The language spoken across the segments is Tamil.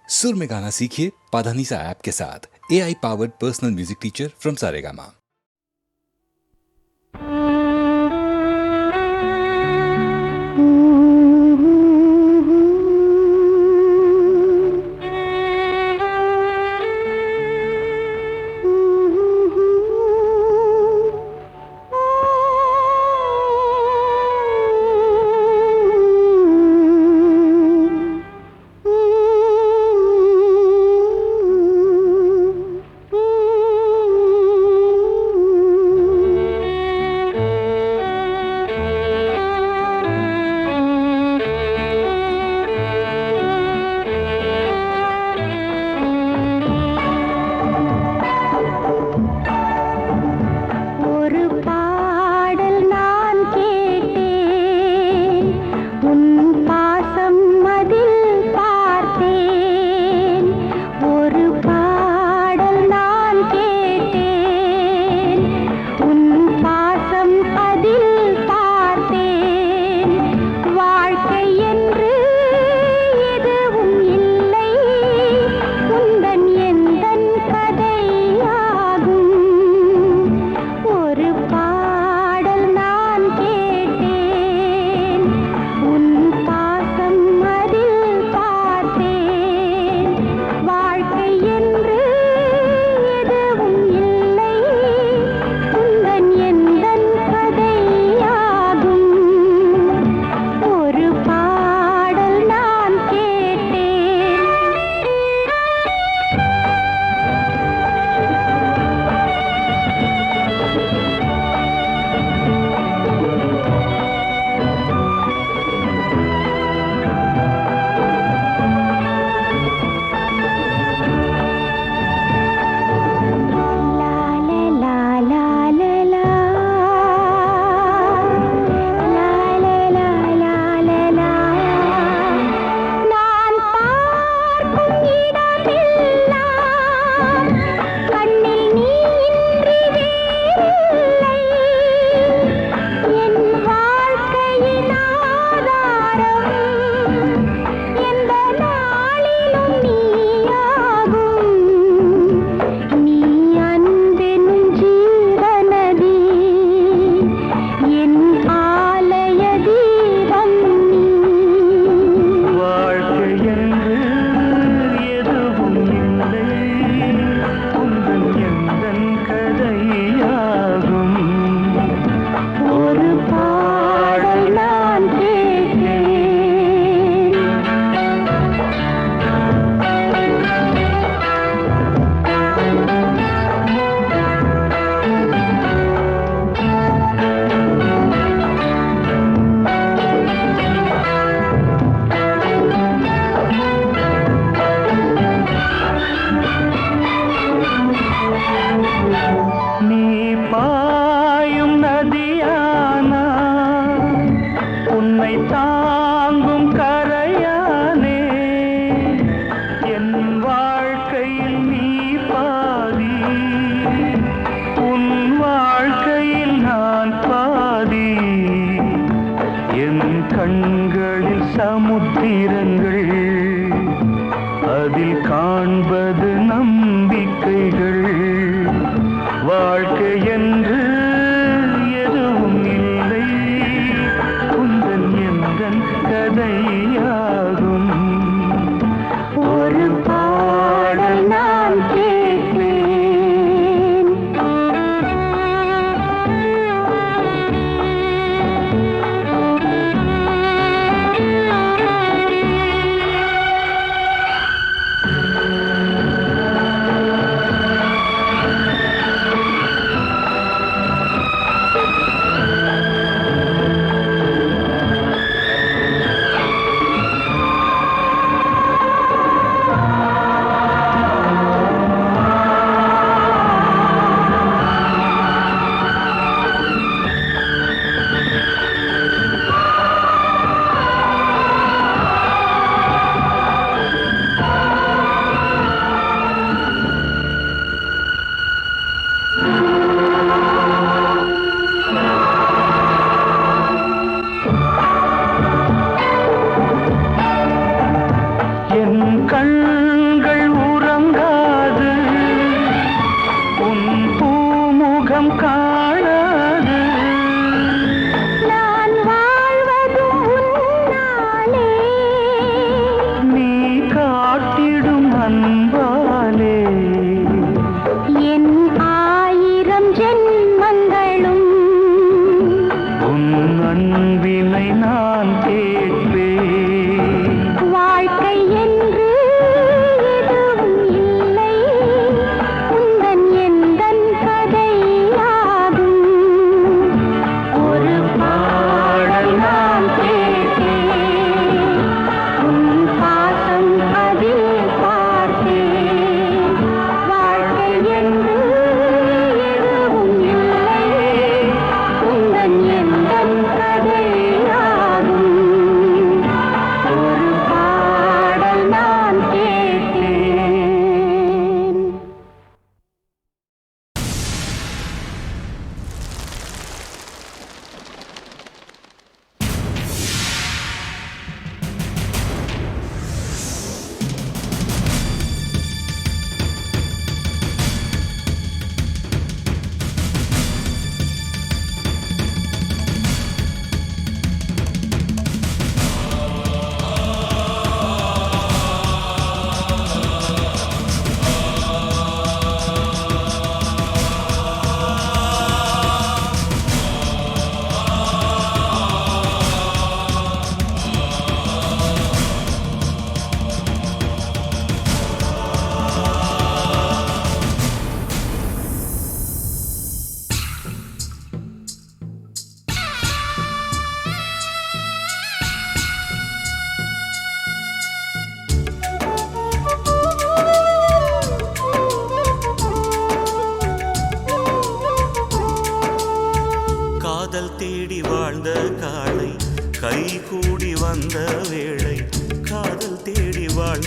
सुर में गाना सीखिए पाधानीसा ऐप के साथ। AI powered personal music teacher from Saregama.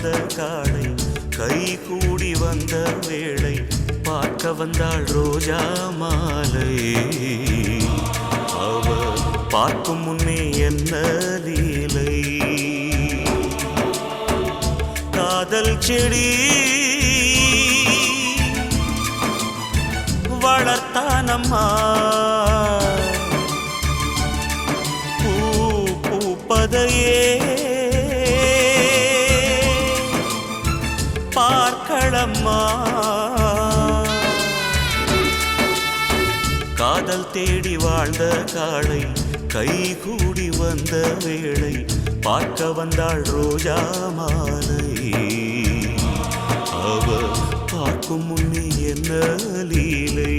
வாழ்ந்த காளை கை கூடி வந்த வேளை பார்க்க வந்தாள் ரோஜா மாலை. அவ பார்க்கும் முன்னே என்ன லீலை. காதல் செடி வளர்த்தானம்மா பூ பூப்பதையே பார்க்கலம்மா. காதல் தேடி வாழ்ந்த காளை கை கூடி வந்த வேளை பார்க்க வந்தாள் ரோஜா மாலை. அவ பார்க்கும் முன்னே என்ன லீலை.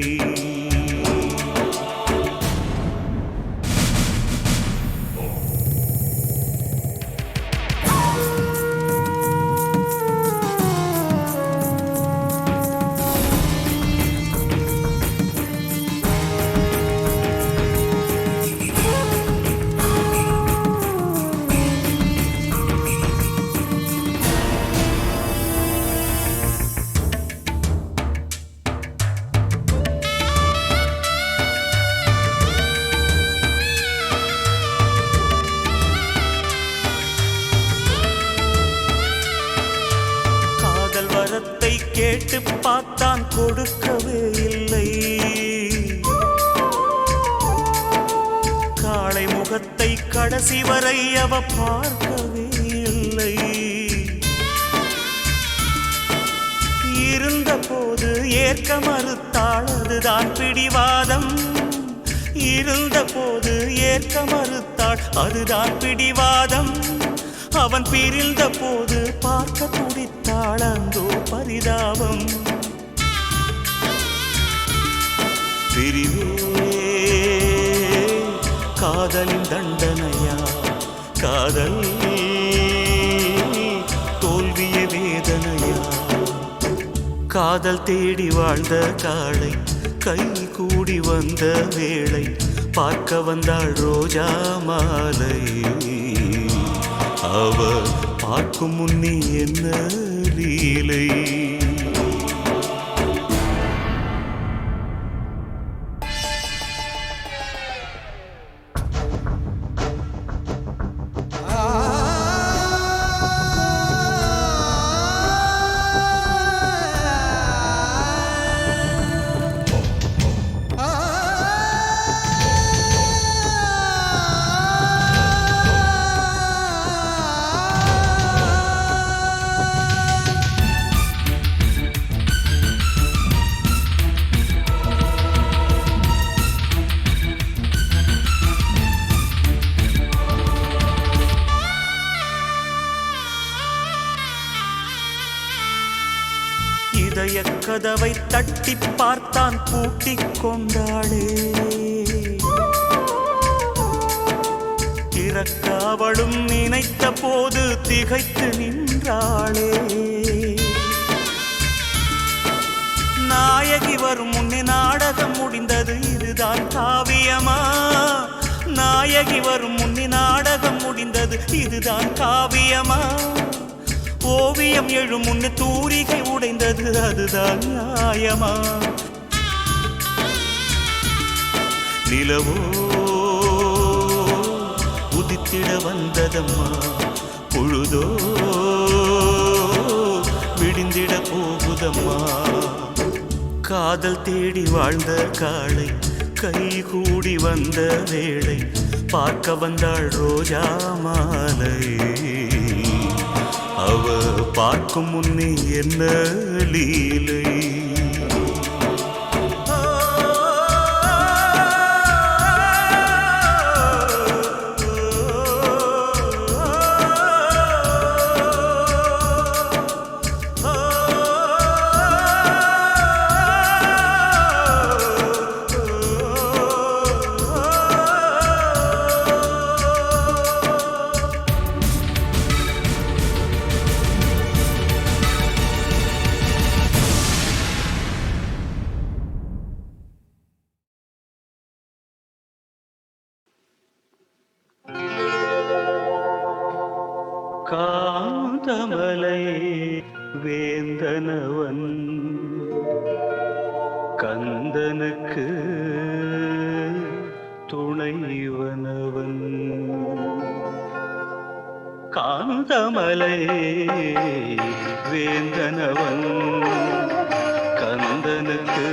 கேட்டு பார்த்தான் கொடுக்கவே இல்லை. காளை முகத்தை கடைசி வரை அவ பார்க்கவே இல்லை. இருந்த போது ஏற்க மறுத்தாள் அதுதான் பிடிவாதம். இருந்த போது ஏற்க மறுத்தாள் அதுதான் பிடிவாதம். அவன் பிரிந்த போது பார்க்க துடித்தாள் அந்தோ பரிதாபம். பிரிவே காதலின் தண்டனையா, காதல் தோல்விய வேதனையா. காதல் தேடி வாழ்ந்த காளை கை கூடி வந்த வேளை பார்க்க வந்தாள் ரோஜா மாலை. அவ பார்க்கும் முன்னே என்ன லீலை. இதய கதவை தட்டி பார்த்தான் பூட்டிக் கொண்டாளே. திறக்க அவளும் நினைத்த போது திகைத்து நின்றாளே. நாயகி வரும் முன்னே நாடகம் முடிந்தது இதுதான் காவியமா. நாயகி வரும் முன்னே நாடகம் முடிந்தது இதுதான் காவியமா. ஓவியம் எழும் முன்னு தூரிகை உடைந்தது அதுதான் நியாயமா. நிலவோ உதித்திட வந்ததம்மா, பொழுதோ விடிந்திட போகுதம்மா. காதல் தேடி வாழ்ந்த காளை கை கூடி வந்த வேளை பார்க்க வந்தாள் ரோஜா மாலை. அவ பார்க்கும் முன்னே என்ன லீலை. வேந்தனவன் கந்தனுக்கு துணைவனவன் காந்தமலை வேந்தனவன் கந்தனுக்கு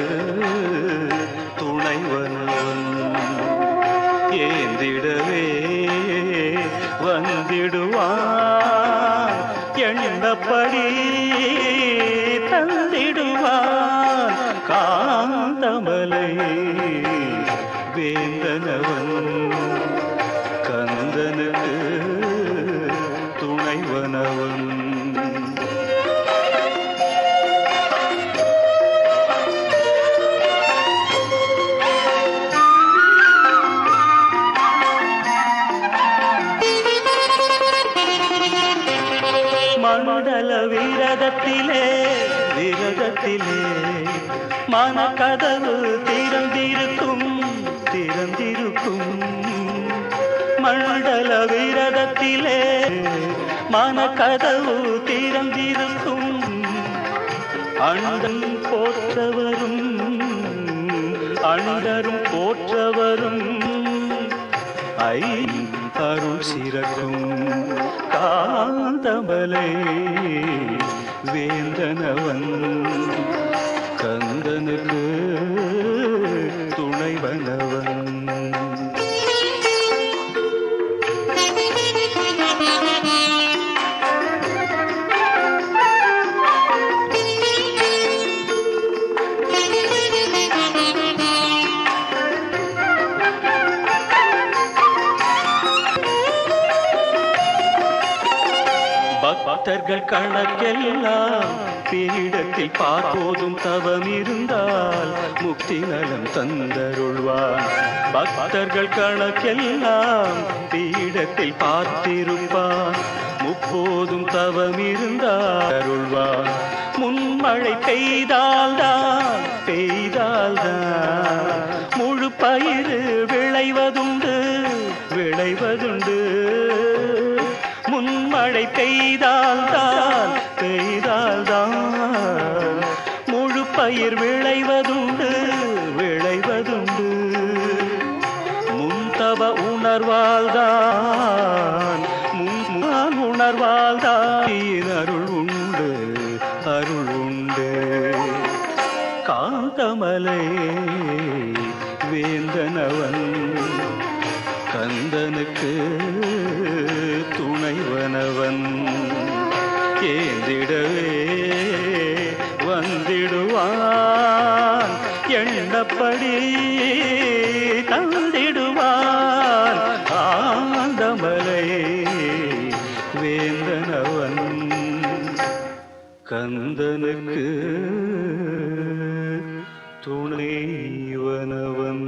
துணைவனவன் ஏந்திடவே வந்திடுவான் எண்ணப்படி தந்திடுவான் காந்தமலை வேந்தனவன் கந்தனுக்கு துணைவனவன் மண்டல விரதத்திலே மனக்கதவு திறந்திருக்கும் மண்டல விரதத்திலே மனக்கதவு திறந்திருக்கும் அண்டன் போற்றவரும் அண்டரும் போற்றவரும் அருள் சிறக்கும் காந்தமலை வேந்தனவன் கந்தனுக்கு துணைவனவன் பக்தர்கள் கணக்கெல்லாம் பீடத்தில் பார்ப்போதும் தவம் இருந்தால் முக்தி நலம் தந்தருள்வான் பக்தர்கள் கணக்கெல்லாம் பீடத்தில் பார்த்திருப்பான் முப்போதும் தவம் இருந்தால் அருள்வான் முன்மழை பெய்தால்தான் முழு பயிறு விளைவதுண்டு முன்மழை பெய்தால்தான் முழு பயிர் விளைவதுண்டு முன்தவ உணர்வால்தான் அருள் உண்டு காந்தமலை வேந்தனவன் கந்தனுக்கு துணைவனவன் ஏந்திடவே வந்திடுவான் எண்ணப்படி தந்திடுவான் ஆந்தமலை வேந்தனவன் கந்தனுக்கு துணைவனவன்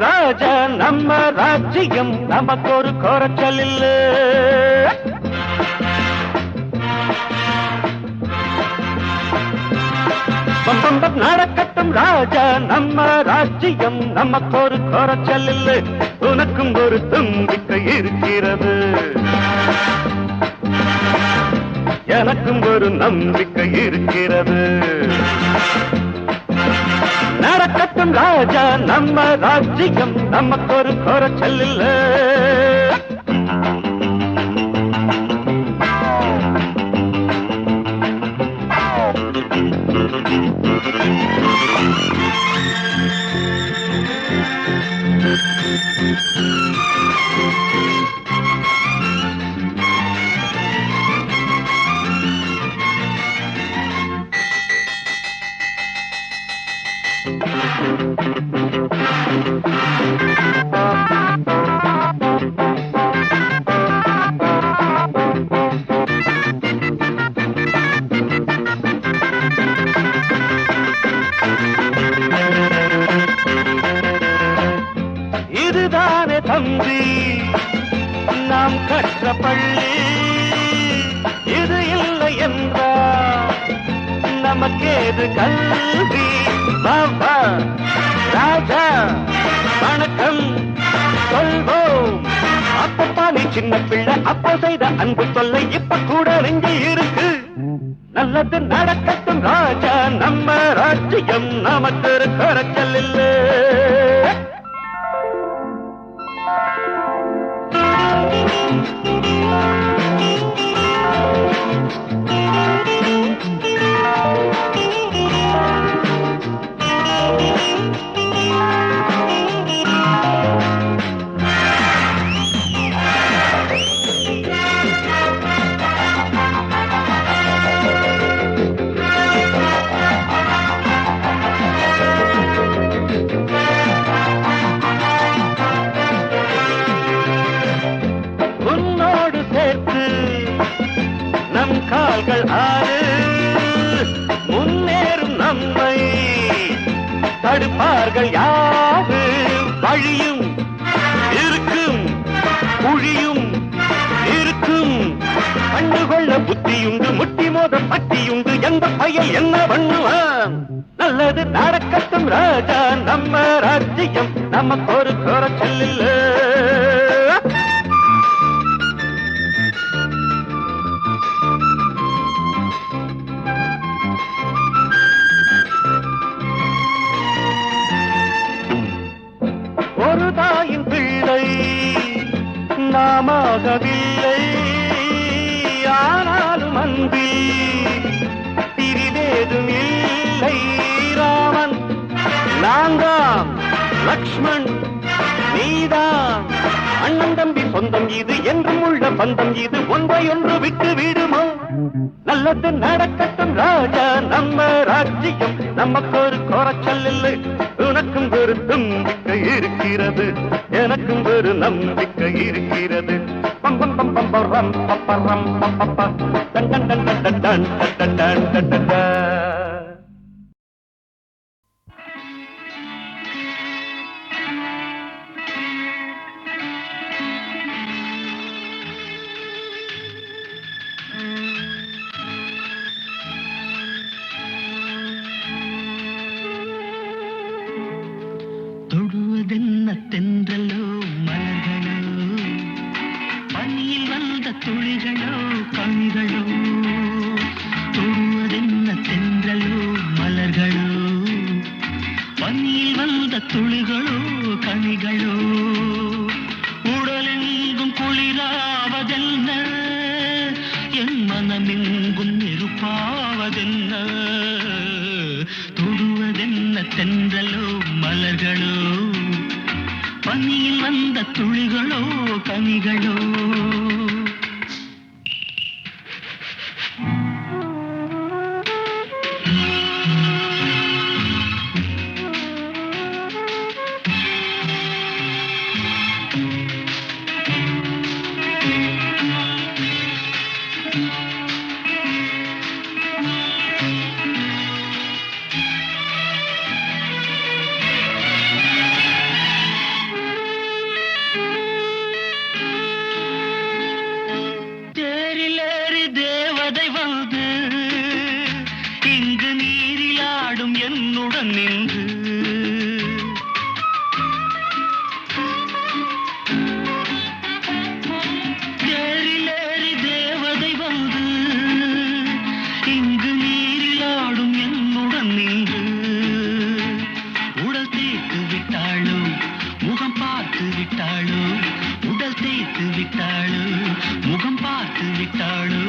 ராஜா நம்ம ராஜ்யம் நமக்கு ஒரு குறைச்சல் இல்ல நடக்கட்டும் ராஜா நம்ம ராஜ்யம் நமக்கு ஒரு குறைச்சல் இல்ல உனக்கும் ஒரு தும்பிக்கை இருக்கிறது எனக்கும் ஒரு நம்பிக்கை இருக்கிறது நடக்கட்டும் ராஜா நம்ம ராஜ்யம் நமக்கு ஒரு குறைச்சல் இல்ல பெற்ற பள்ளி இது இல்லை என்றால் நமக்கேது கல்வி. பாபா ராஜா வணக்கம் சொல்வோம். அப்பப்பா நீ சின்ன பிள்ளை, அப்போ செய்த அன்பு தொல்லை இப்ப கூட நெஞ்சு இருக்கு. நல்லது நடக்கட்டும் ராஜா, நம்ம ராஜ்யம் நமக்கு ஒரு குறைச்சல் இல்லை. கால்கள் ஆறு முன்னேறும் நம்மை தடுப்பார்கள் யாரு? வழியும் இருக்கும் குழியும் இருக்கும். கண்டுகொள்ள புத்தியுண்டு, முட்டி மோத பட்டியுண்டு. எந்த பையன் என்ன பண்ணுவான்? நல்லது நடக்கட்டும் ராஜா, நம்ம ராஜ்யம் நமக்கு ஒரு குறைச்சல் இல்லை. ஒரு தாயின் பிள்ளை நாமாகவில்லை, ஆனாலும் அன்பில் பிரிவேதும் இல்லை. ராமன் நான்தான், லக்ஷ்மண் நீதான். அண்ணன் தம்பி சொந்தம் இது, என்றும் உள்ள பந்தம் இது. ஒன்றையொன்று விட்டு விடுமோ? நல்லது நடக்கட்டும் ராஜா, நம்ம ராஜ்யம் நமக்கு ஒரு குறைச்சல் இல்லை. உனக்கும் ஒரு நம்பிக்கை இருக்கிறது, எனக்கும் ஒரு நம்பிக்கை இருக்கிறது. பம்பம் பம்பம் பரம் பப்பரம் பப்பப்பா டன் டன் டன் டன் டன் டன் டன் டன் டன் டன் டன். தொடுவதென்ன தென்றலோ மலர்களோ, பனியில் வந்த துளிகளோ கனிகளோ. தொடுவதென்ன தென்றலோ மலர்களோ, பனியில் வந்த துளிகளோ கனிகளோ. உடலெங்கும் குளிராவதென்ன, என் மனமெங்கும் நெருப்பாவதென்ன. தொடுவதென்ன தென்றலோ மலர்களோ, பனியில் வந்த துளிகளோ கனிகளோ. நின்று தேரிலேறி தேவதை வந்து இங்கு நீரில் ஆடும் என்னுடன் நின்று உடல் தேய்த்து விட்டாளோ, முகம் பார்த்து விட்டாளோ, உடல் தேய்த்து விட்டாளோ, முகம் பார்த்து விட்டாளோ.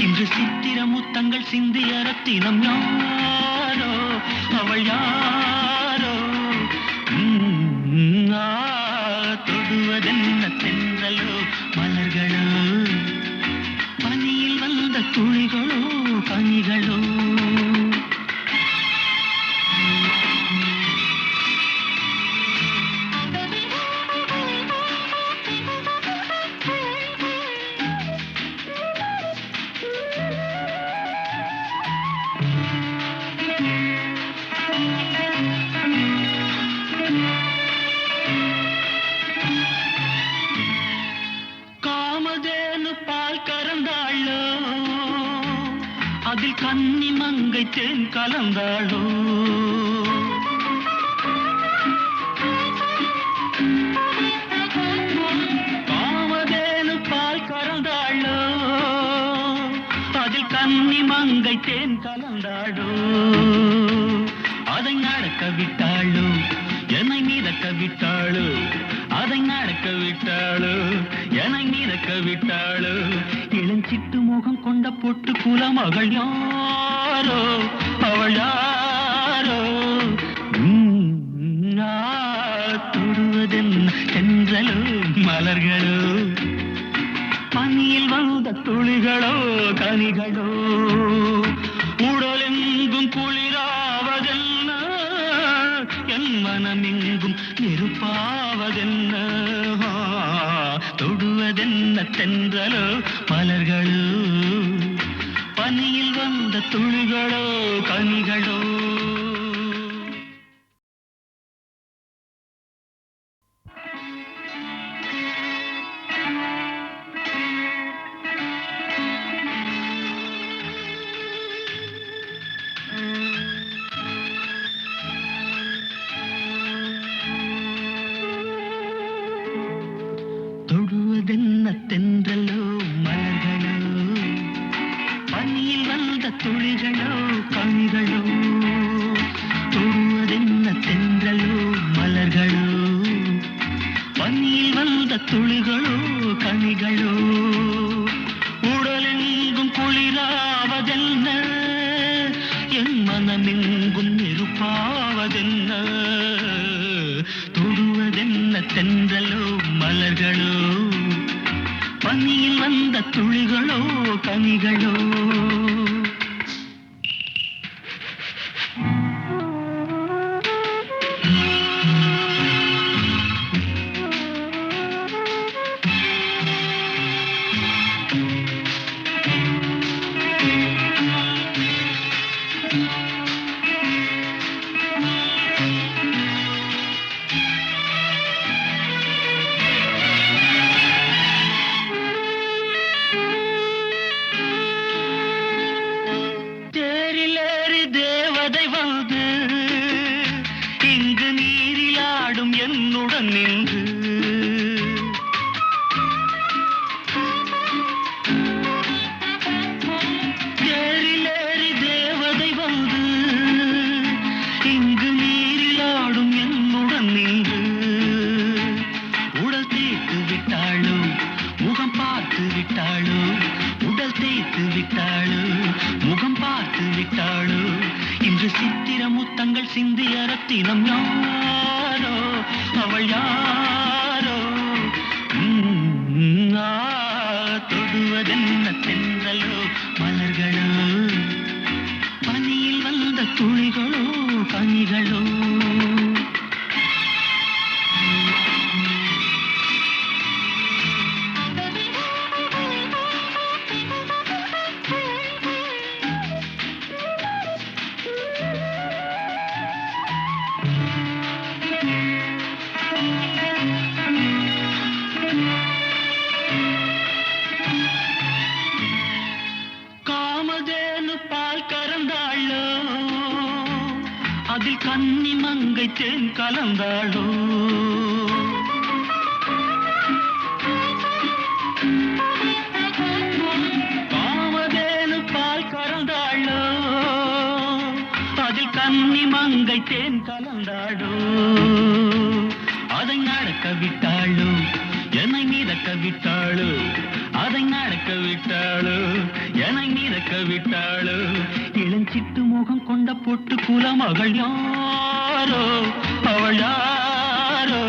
இன்று சித்திர முத்தங்கள் சிந்திய ரத்தினம் யாரோ, அவள் யாரோ. தொடுவதென்ன தென்றலோ மலர்களோ, பனியில் வந்த துளிகளோ கனிகளோ. அதில் கன்னி மங்கை தேன் கலந்தாளோ காமதேனு பால் கறந்தாளோ அதில் கன்னி மங்கை தேன் கலந்தாளோ அதை நடக்க விட்டாளோ என்னை மிதக்க விட்டாளோ அதை நடக்க விட்டாளோ என்னை மிதக்க விட்டாளோ இளஞ்சிட்டு முகம் கொண்ட பொட்டு குலமகள் யாரோ அவள் யாரோ தொடுவதென்ன தென்றலோ மலர்களோ பனியில் வந்த துளிகளோ கனிகளோ உடலெங்கும் குளிராவதென்ன என் மனமெங்கும் நெருப்பாவதென்ன தொடுவதென்ன தென்றலோ மலர்களோ பனியில் வந்த துளிகளோ கனிகளோ தொடுவதென்ன தென்றலோ மலர்களோ பனியில் வந்த துளிகளோ கனிகளோ தொடுவதென்ன தென்றலோ மலர்களோ பனியில் வந்த துளிகளோ கனிகளோ உடலெங்கும் குளிராவதென்ன என் மனமெங்கும் நெருப்பாவதென்ன தொடுவதென்ன தென்றலோ மலர்களோ பனியில் வந்த துளிகளோ கனிகளோ அதில் கன்னி மங்கை தேன் கலந்தாளோ காமதேனு பால் கறந்தாளோ அதில் கன்னி மங்கை தேன் கலந்தாளோ அதை நடக்க விட்டாளோ என்னை மிதக்க விட்டாளோ அதை நடக்க விட்டாளோ என்னை மிதக்க விட்டாளோ இளஞ்சிட்டு முகம் கொண்ட பொட்டு குலமகள் யாரோ அவள் யாரோ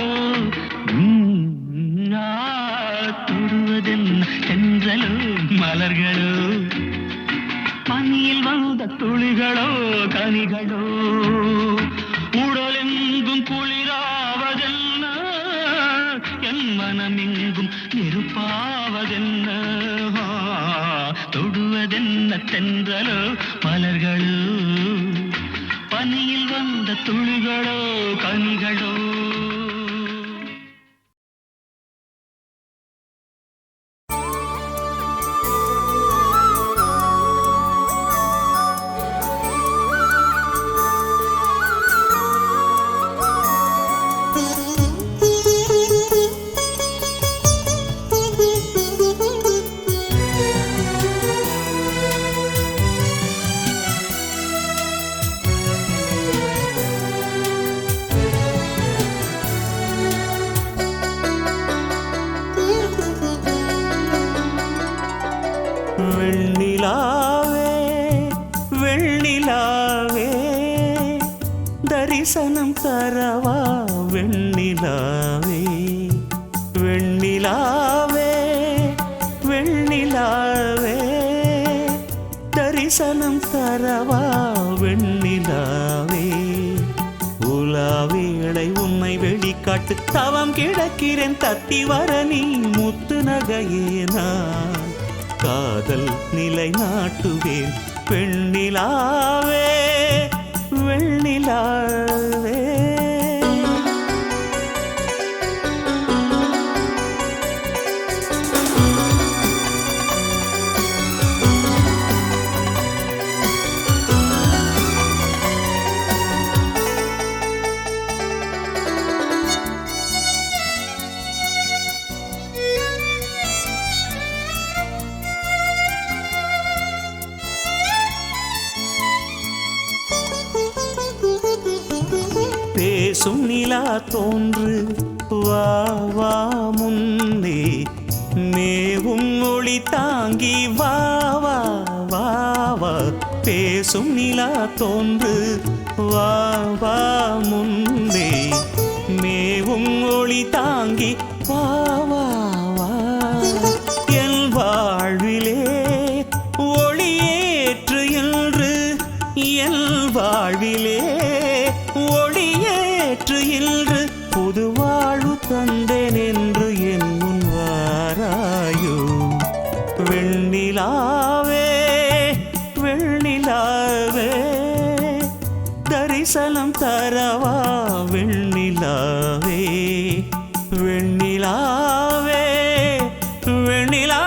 தொடுவதென்ன தென்றலோ மலர்களோ பனியில் வந்த துளிகளோ கனிகளோ உடலெங்கும் குளிராவதென்ன என் மனமெங்கும் நெருப்பாவதென்ன தொடுவதென்ன தென்றலோ மலர்களோ பனியில் வந்த துளிகளோ கனிகளோ வெண்ணிலாவே வெண்ணிலாவே தரிசனம் தரவா வெண்ணிலாவே வெண்ணிலாவே வெண்ணிலாவே தரிசனம் தரவா வெண்ணிலாவே உலாவேளை உன்னை வெளிக்காட்டு தவம் கிடக்கிறேன் தத்தி வர நீ முத்து நகையேனா காதல் நிலை நாட்டுவேன் பெண்ணிலாவே வெண்ணிலாவே பேசும் நிலா தோன்று வா வா முன்னே மேவும் ஒளி தாங்கி வா வா வா வா பேசும் நிலா தோன்று வா வா முன்னே மேவும் ஒளி தாங்கி வா வா வா என் வாழ்விலே ஒளியேற்று என்று என் வாழ்விலே ஒளியேற்று இன்று புது வாழ்வு தந்தேன் என்று என் முன் வாராயோ வெண்ணிலாவே வெண்ணிலாவே தரிசனம் தரவா வெண்ணிலாவே வெண்ணிலாவே வெண்ணிலாவே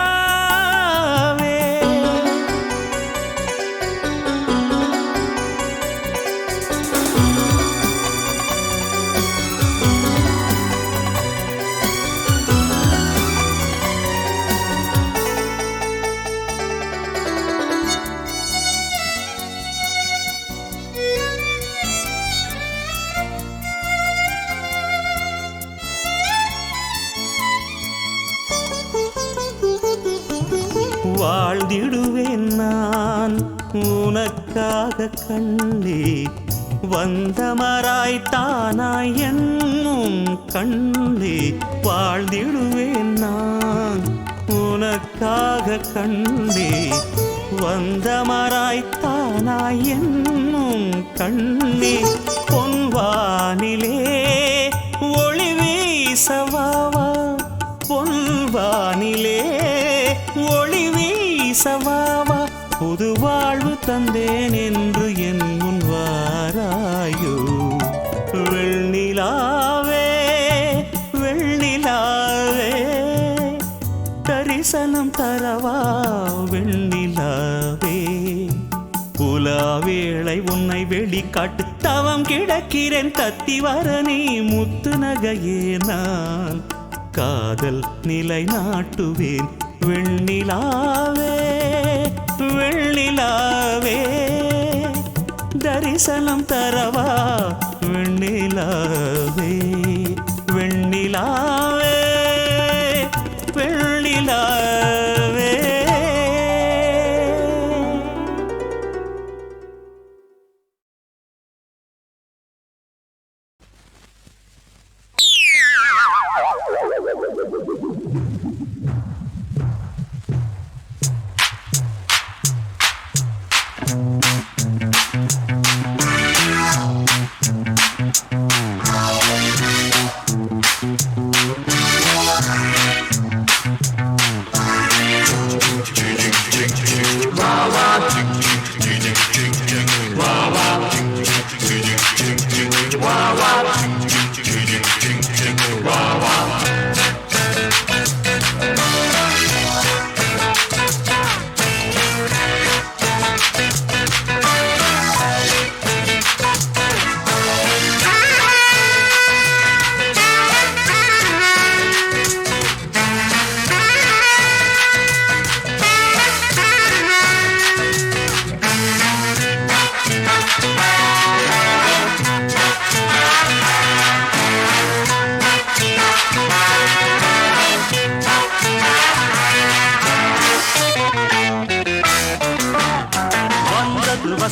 வாழ்ந்திடுவேன் நான் உனக்காக கண்ணே வந்தமராய் தானாய் என்னும் கண்ணே வாழ்ந்திடுவேன் நான் உனக்காக கண்ணே வந்தமராய் தானாய் என்னும் கண்ணே பொன்வானிலே ஒளி வீசவாவா பொன்வானிலே ஒளி வீசவாவா புது வாழ்வு தந்தேன் என்று என் முன் வாராயோ வெண்ணிலாவே வெண்ணிலாவே தரிசனம் தரவா வெண்ணிலாவே உலாவேளை உன்னை வெளிக்காட்டு தவம் கிடக்கிறேன் தத்தி வர நீ முத்து நகையே நான் காதல் நிலை நாட்டுவேன் வெண்ணிலாவே வெண்ணிலாவே தரிசனம் தரவா வெண்ணிலாவே வெண்ணிலாவே வெண்ணிலாவே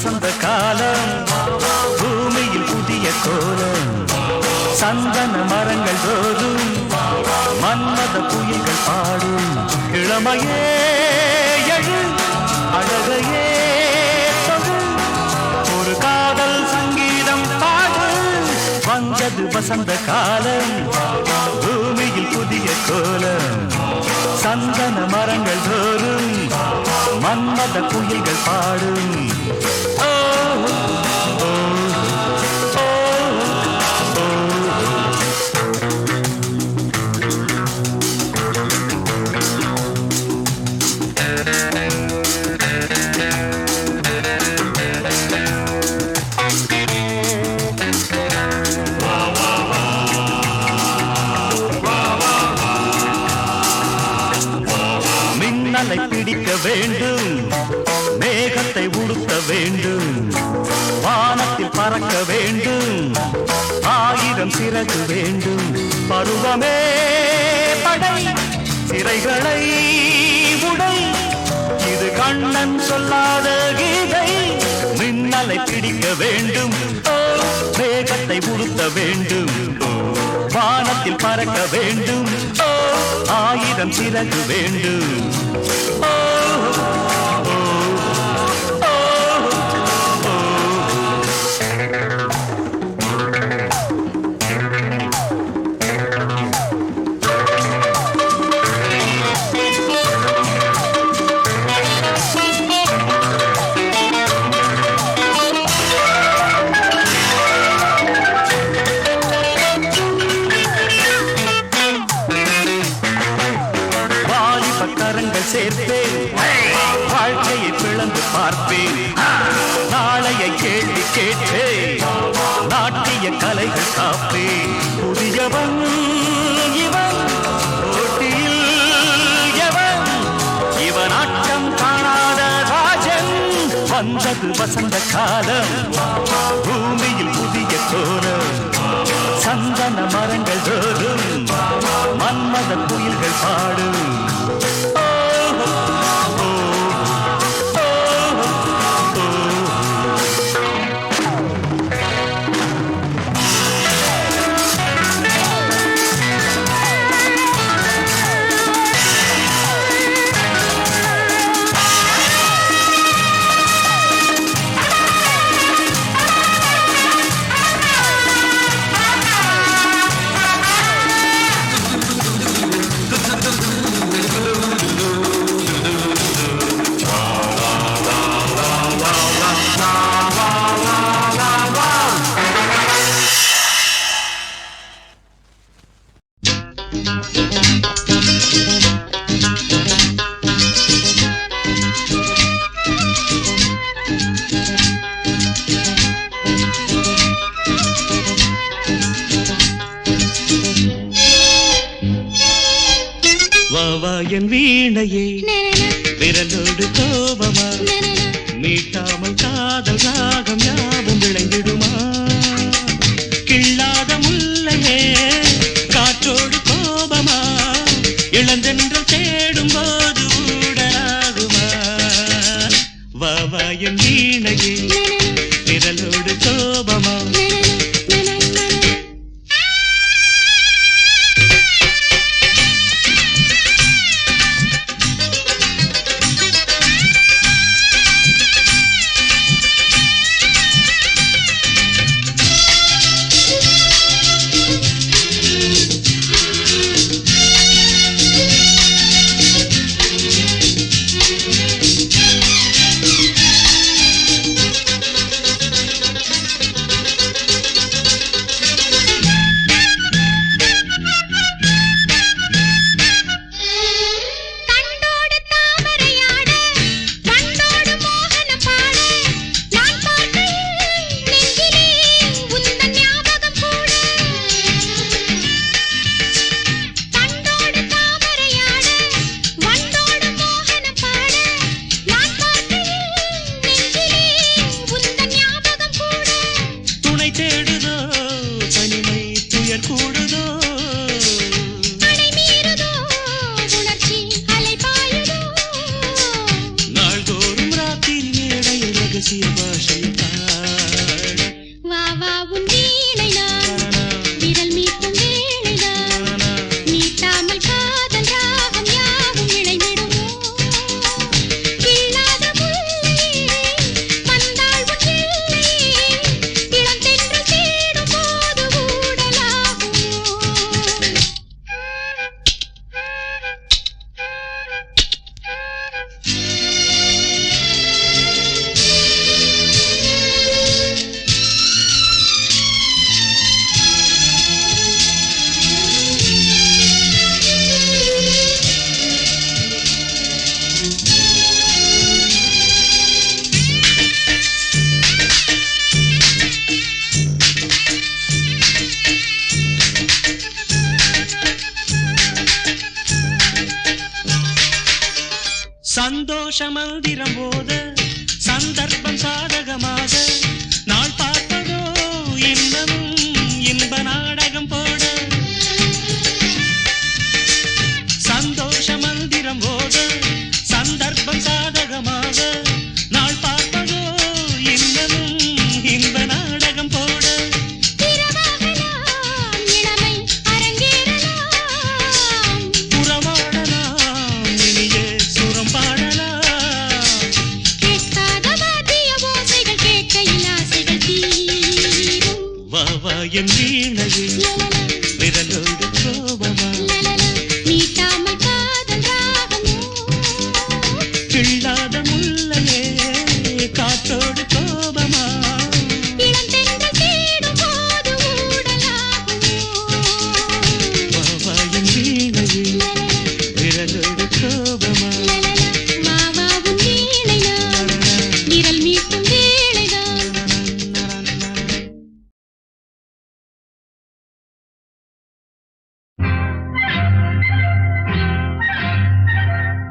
வசந்த காலம் பூமியில் புதிய கோலம் சந்தன மரங்கள் தோறும் மன்மத புயல்கள் பாடும் இளமையே எழு அழகையே தொடு ஒரு காதல் சங்கீதம் பாடு வந்தது வசந்த காலம் பூமியில் புதிய கோலம் சந்தன மரங்கள் தோறும் மன்மத புயல்கள் பாடும் ஓ ஓ ஓ மின்னலை பிடிக்க வேண்டும் மேகத்தை உடுத்த வேண்டும் வானத்தில் பறக்க வேண்டும் ஆயிரம் சிறகு வேண்டும் பருவமே படை சிறைகளை உடை இது கண்ணன் சொல்லாத கீதை மின்னலை பிடிக்க வேண்டும் மேகத்தை உடுத்த வேண்டும் வானத்தில் பறக்க வேண்டும் ஆயிரம் சிறகு வேண்டும் கரங்கள் சேர்ப்பேன் வாழ்க்கையை பிளந்து பார்ப்பேன் நாளையை கேள்வி கேட்பேன் நாட்டிய கலைகள் காப்பேன் புதியவன் இவன் போட்டியில் எவன் இவன் ஆட்டம் காணாத ராஜன் வந்தது வசந்த காலம் பூமியில் புதிய கோலம் சந்தன மரங்கள் தோறும் மன்மத புயல்கள் பாடும் என் வீணையே விரலோடு கோபமா மீட்டாமல் காதல் ராகம் யாவும் விளைந்திடுமா கிள்ளாத முல்லையே காற்றோடு கோபமா இளந்தென்றல் தேடும் போது ஊடலாகுமா வாவா என் வீணையே விரலோடு கோபமா ரகசிய பாஷை சந்தோஷ மந்திரம் போத சந்தர்ப்பம் சாதகமாக நாள் பார்ப்பதோ இன்பமும் இன்ப நாடகம் போட சந்தோஷ மந்திரம் போத சந்தர்ப்பம் சாதகமாக நாள் பார்ப்பதோ இன்பமும் இன்ப நாடகம் போட என் வீணையில் விரலோடு கோபமா நீட்டாமல் காதல் ராகமோ கிள்ளாத முல்லையே காற்றோடு கோபமா இளம் தென்றல் தேடும் போது ஊடலாகுமோ என் வீணையில் விரலோடு கோபமா மாமாவும் வீணைதான் விரல் மீட்டும் வேளைதான்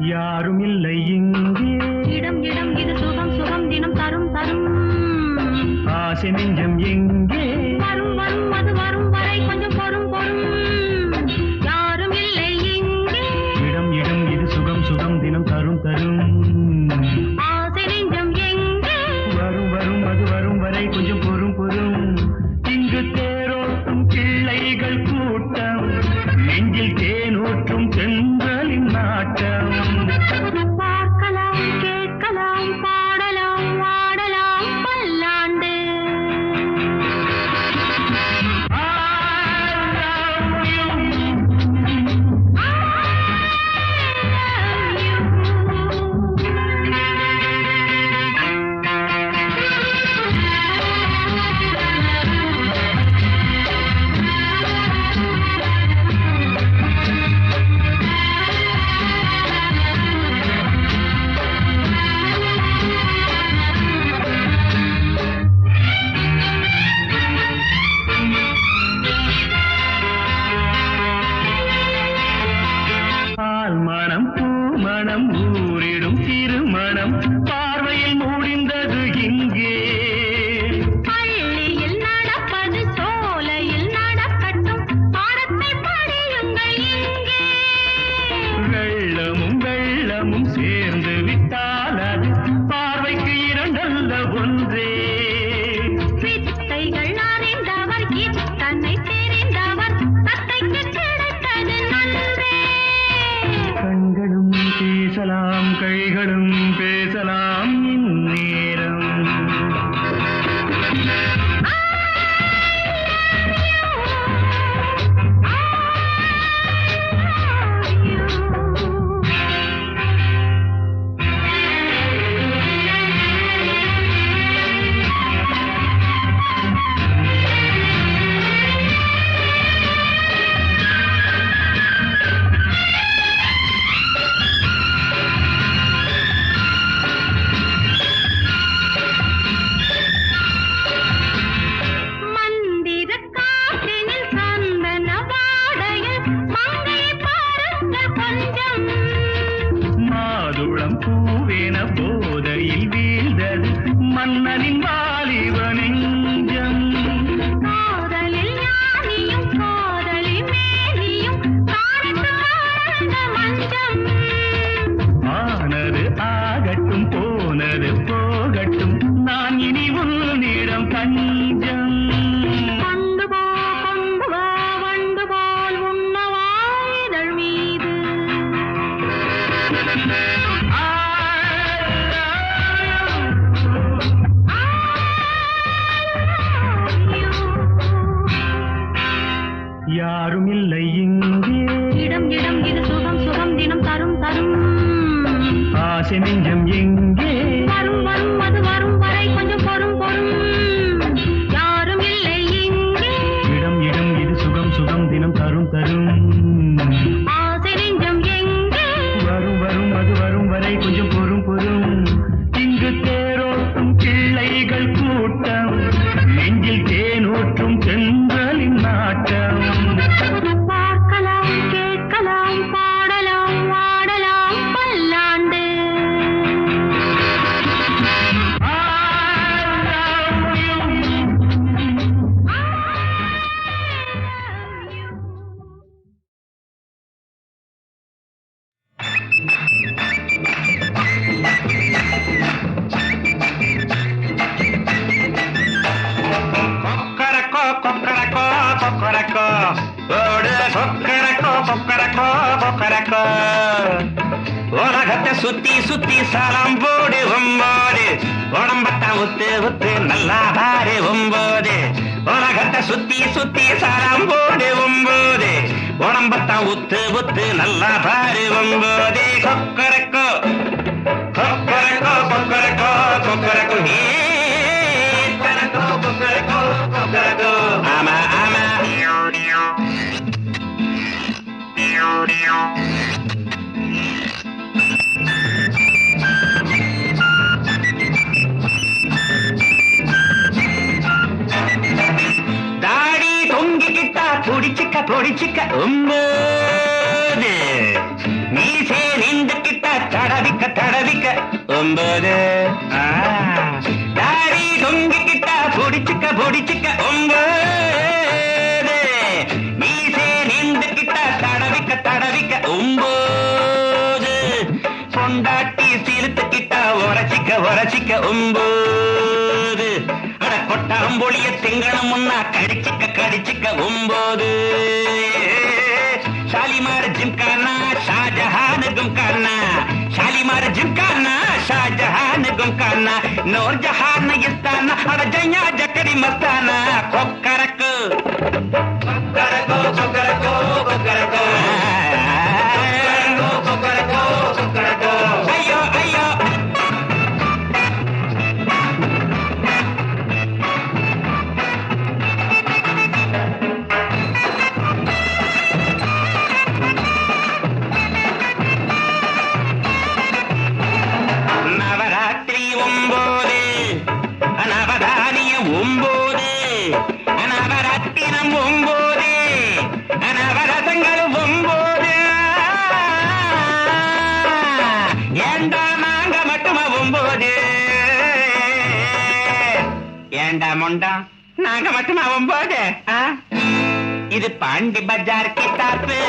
யாரும் இல்லை இங்கே இடம் இடம் இது சுகம் சுகம் தினம் தரும் தரும் ஆசை நெஞ்சம் எங்கே வரும் வரும் அது வரும் வரை கொஞ்சம் பொறும் பொறும் யாரும் இல்லை இங்கே இடம் இடம் இது சுகம் சுகம் தினம் தரும் தரும் ஆசை நெஞ்சம் எங்கே வரும் வரும் அது வரும் வரை கொஞ்சம் பொறும் பொறும் இங்கு தேரோட்டும் பிள்ளைகள் கூட்டம் நெஞ்சில் தேனூற்றும் தென்றலின் நாட்டம் பார்க்கலாம் கேட்கலாம் பாடலாம் ஆடலாம் பல்லாண்டு பால் மணம் பூ மணம் ஊரிடும் திருமணம் பார்வையில் முடிந்தது இங்கே பள்ளியில் நடப்பது சோலையில் நடக்கட்டும் பாடத்தை படியுங்கள் இங்கே வெள்ளமும் வெள்ளமும் சேர்ந்து விட்டால் அது பார்வைக்கு இரண்டல்ல ஒன்றே வித்தைகள் அறிந்தவர் இத்தனை தெரிந்தவர் தத்தைக்கு கிடைத்தது நன்றே கண்களும் பேசலாம் கைகளும் பேசலாம் இந்நேரம் மந்திர காற்றினில் சந்தன வாடையில் மங்கையை பாருங்கள் கொஞ்சம் மாதுளம் பூவேன போதையில் வீழ்ந்தது மன்னனின் வாலிப நெஞ்சம் காதலில் ஞானியும் காதலில் மேனியும் காணித்து வாழ்ந்த மஞ்சம் ஆனது ஆகட்டும் போனது போகட்டும் நான் இனி உன்னிடம் தஞ்சம் கொண்டு வா வண்டு போல் உண்ணவா இதழ் மீது யாரும் இல்லை இங்கே இடம் இடம் இது சுகம் சுகம் தினம் தரும் தரும் ஆசை நெஞ்சம் எங்கே வரும் வரும் அது வரும் வரை கொஞ்சம் பொறும் பொறும் யாரும் இல்லை இங்கே இடம் இடம் இது சுகம் சுகம் தினம் தரும் தரும் ஆசை நெஞ்சம் எங்கே வரும் வரும் அது வரும் வரை கொஞ்சம் பொறும் பொறும் இங்கு தேரோட்டும் பிள்ளைகள் கூட்டம் நெஞ்சில் தேனூற்றும் தென்றலின் நாட்டம் பார்க்கலாம் கேட்கலாம் பாடலாம் ஆடலாம் பல்லாண்டு கொக்கரக்கோ கொக்கரக்கோ உலகத்தை சுத்தி சுத்தி சலம் போடு ஒம்போது உடம்பத்தான் உத்து உத்து நல்லா பாரு ஒம்போது உலகத்தை சுத்தி சுத்தி சலம் போடு ஒம்போது உடம்பத்தான் உத்து உத்து நல்லா பாரு ஒம்போது கொக்கரக்கோ கொக்கரக்கோ கொக்கரக்கோ கொக்கரக்கோ கொக்கரக்கோ கொக்கரக்கோ கொக்கரக்கோ ஆமா ஆமா தாடி தொங்கிக்கிட்டா பொடிச்சுக்க பொடிச்சுக்க ஒன்பது மீசே நின்றுக்கிட்டா தடவிக்க தடவிக்க ஒன்பது தாடி தொங்கிக்கிட்டா பொடிச்சுக்க பொடிச்சுக்க ஒன்பது மீசே நின்றுக்கிட்டா தடவிக்க தடவிக்க ஒன்பது கொண்டாட்டி சிலுத்துக்கிட்டா உரச்சிக்க உரச்சிக்க ஒன்பது அட கொட்டாம்பொழிய திங்கணும் முன்னா கடிச்சிக்க கடிச்சிக்க ஒன்பது ஷாலிமார் ஜிம்கானா ஷாஜஹான் கும்கானா ஷாலிமார் ஜிம்கானா ஷாஜஹான் கும்கானா நூர் ஜஹான் இஸ்தானா அட ஜையா ஜக்கரி மஸ்தானா கொக்கரக்கு கொக்கரக்கோ கொக்கரக்கோ கொக்கரக்கோ கொக்கரக்கோ கொக்கரக்கோ ஐயோ ஐயோ நவராத்திரி 9 நவதானியம் 9 நவரத்தினம் 9 நவரசங்கள் 9 ஏண்டா நாங்க மட்டுமா 9 ஏண்டா முண்டா நாங்க மட்டுமா 9 இது பாண்டி பஜார் கித்தாப்பு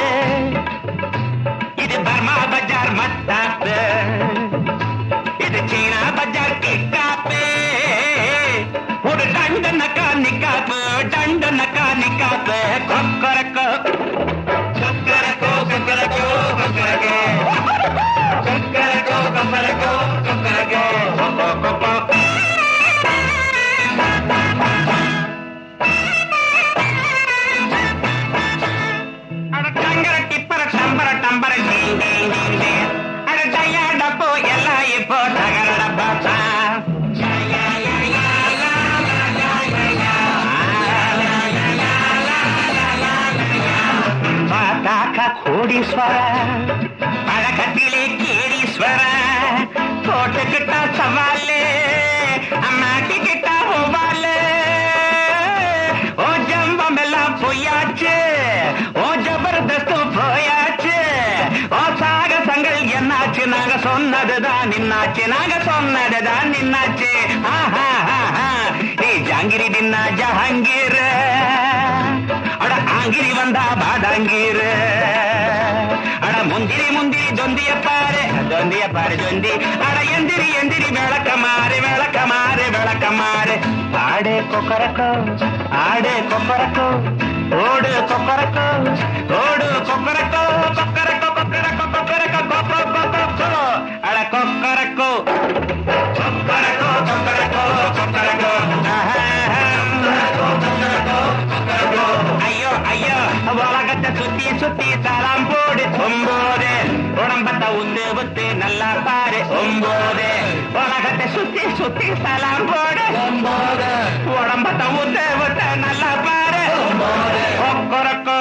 இது பர்மா பஜார் மத்தாப்பு இது சீனா பஜார் கிக்காப்பு ஒரு டண்டனக்கா நிக்காப்பு டண்டனக்கா நிக்காப்பு கொக்கரக்கோ கொக்கரக்கோ கொக்கரக்கோ கொக்கரக்கோ கொக்கரக்கோ கொக்கரக்கோ கொக்கரக்கோ கொக்கோ கொக்கோ அட டங்கர டிப்பர டம்பர டம்பர டீங் டீங் டீங் டீங் அட டயா டப்போ எல்லாம் இப்போ தகர டப்பா பார்த்தாக்கா கோடீஸ்வர பழக்கத்திலே கேடீஸ்வர போட்டுக்கிட்டா சவாலு மாட்டிக்கிட்டா ஒவ்வாலு ஓ ஜம்பம் எல்லாம் பொய்யாச்சு ஓ ஜபர்தஸ்தும் போயாச்சு ஓ சாகசங்கள் என்னாச்சு நாங்க சொன்னதுதான் நின்னாச்சு நாங்க சொன்னதுதான் நின்னாச்சு நீ ஜாங்கிரி தின்னா ஜஹாங்கீர் அட ஆங்கிரி வந்தா பாதாங்கீர் அட முந்திரி முந்திரி தொந்திய பாரு தொந்தி அட எந்திரி எந்திரி விளக்கமாறு விளக்கமாறு விளக்கமாறு ஆடு கொக்கரக்கோ ஆடு கொக்கரக்கோ ஓடு கொக்கரக்கோ ஓடு கொக்கரக்கோ கொக்கரக்கோ கொக்கரக்கோ கொக்கரக்கோ கொக்கோ கொக்கோ அட கொக்கரக்கோ கொக்கரக்கோ கொக்கரக்கோ கொக்கரக்கோ ஐயோ ஐயோ உலகத்தை சுத்தி சுத்தி சலாம் போடு 9 உடம்பத்தை உத்து உத்து நல்லா பாரு 9 உலகத்தை சுத்தி சுத்தி சலாம் போடு 9 உடம்பத்தை உத்து உத்து நல்லா பாரு 9 கொக்கரக்கோ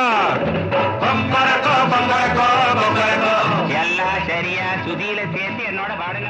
கொக்கரக்கோ கொக்கரக்கோ கொக்கரக்கோ எல்லாம் சரியா சுதியில சேர்த்து என்னோட பாடுங்க